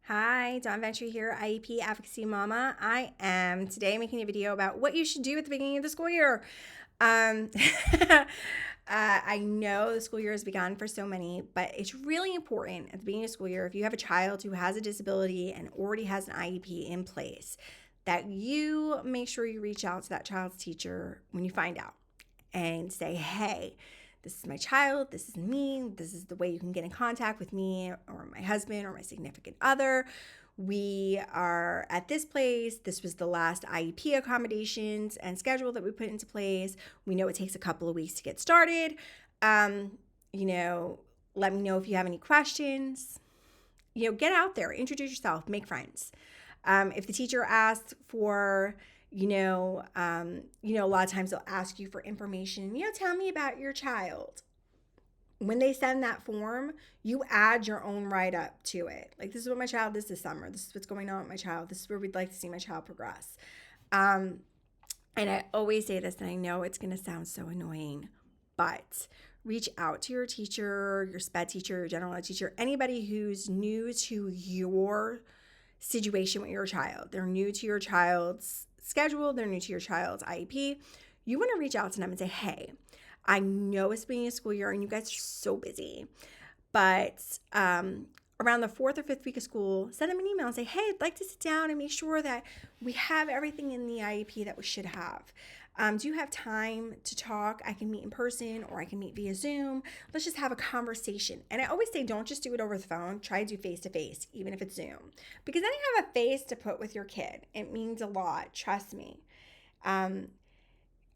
Hi, Dawn Ventry here, IEP Advocacy Mama. I am today making a video about what you should do at the beginning of the school year. Um, I know the school year has begun for so many, but it's really important at the beginning of the school year, if you have a child who has a disability and already has an IEP in place, that you make sure you reach out to that child's teacher when you find out and say, hey, this is my child, this is me, this is the way you can get in contact with me or my husband or my significant other. We are at this place. This was the last IEP accommodations and schedule that we put into place. We know it takes a couple of weeks to get started. You know, let me know if you have any questions. Get out there, introduce yourself, make friends. If the teacher asks for a lot of times they'll ask you for information. Tell me about your child. When they send that form, you add your own write-up to it. Like, this is what my child is this summer. This is what's going on with my child. This is where we'd like to see my child progress. And I always say this, and I know it's going to sound so annoying, but reach out to your teacher, your SPED teacher, your general ed teacher, anybody who's new to your situation with your child. They're new to your child's schedule. They're new to your child's IEP. You want to reach out to them and say, hey, I know it's beginning of school year and you guys are so busy, but around the 4th or 5th week of school, send them an email and say, hey, I'd like to sit down and make sure that we have everything in the IEP that we should have. Do you have time to talk? I can meet in person or I can meet via Zoom. Let's just have a conversation. And I always say, don't just do it over the phone. Try to do face-to-face, even if it's Zoom. Because then you have a face to put with your kid. It means a lot. Trust me.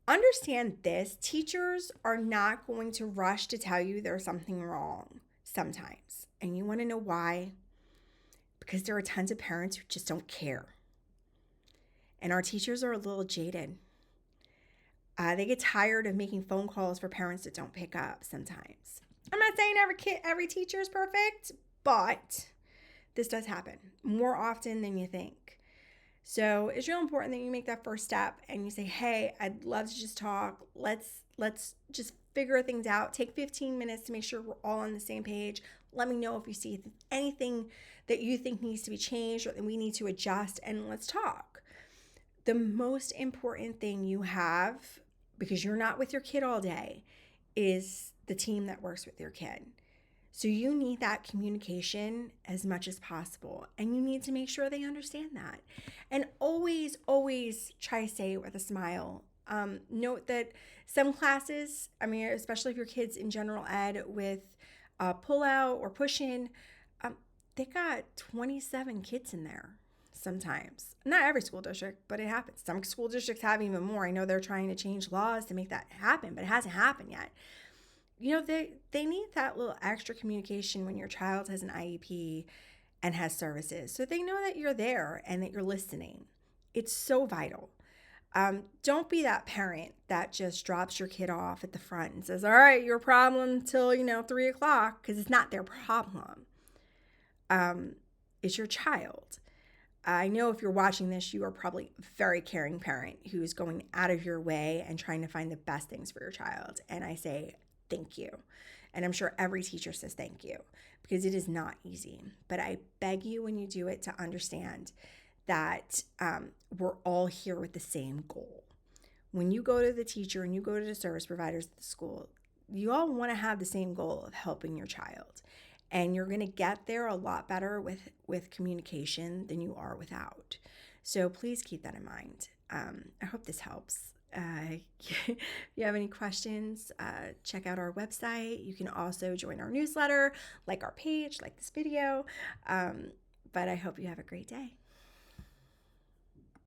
Understand this. Teachers are not going to rush to tell you there's something wrong sometimes. And you want to know why? Because there are tons of parents who just don't care. And our teachers are a little jaded. They get tired of making phone calls for parents that don't pick up sometimes. I'm not saying every teacher is perfect, but this does happen more often than you think. So it's real important that you make that first step and you say, hey, I'd love to just talk. Let's just figure things out. Take 15 minutes to make sure we're all on the same page. Let me know if you see anything that you think needs to be changed or that we need to adjust, and let's talk. The most important thing you have, because you're not with your kid all day, is the team that works with your kid. So you need that communication as much as possible, and you need to make sure they understand that. And always, always try to say it with a smile. Note that some classes, especially if your kid's in general ed with pull out or push in, they got 27 kids in there. Sometimes, not every school district, but it happens. Some school districts have even more. I know they're trying to change laws to make that happen, but it hasn't happened yet. They need that little extra communication when your child has an IEP and has services, so they know that you're there and that you're listening. It's so vital. Don't be that parent that just drops your kid off at the front and says, all right, your problem till 3 o'clock, because it's not their problem. It's your child. I know if you're watching this, you are probably a very caring parent who's going out of your way and trying to find the best things for your child. And I say thank you. And I'm sure every teacher says thank you, because it is not easy. But I beg you, when you do it, to understand that we're all here with the same goal. When you go to the teacher and you go to the service providers at the school, you all want to have the same goal of helping your child. And you're going to get there a lot better with communication than you are without. So please keep that in mind. I hope this helps. If you have any questions, check out our website. You can also join our newsletter, like our page, like this video. But I hope you have a great day.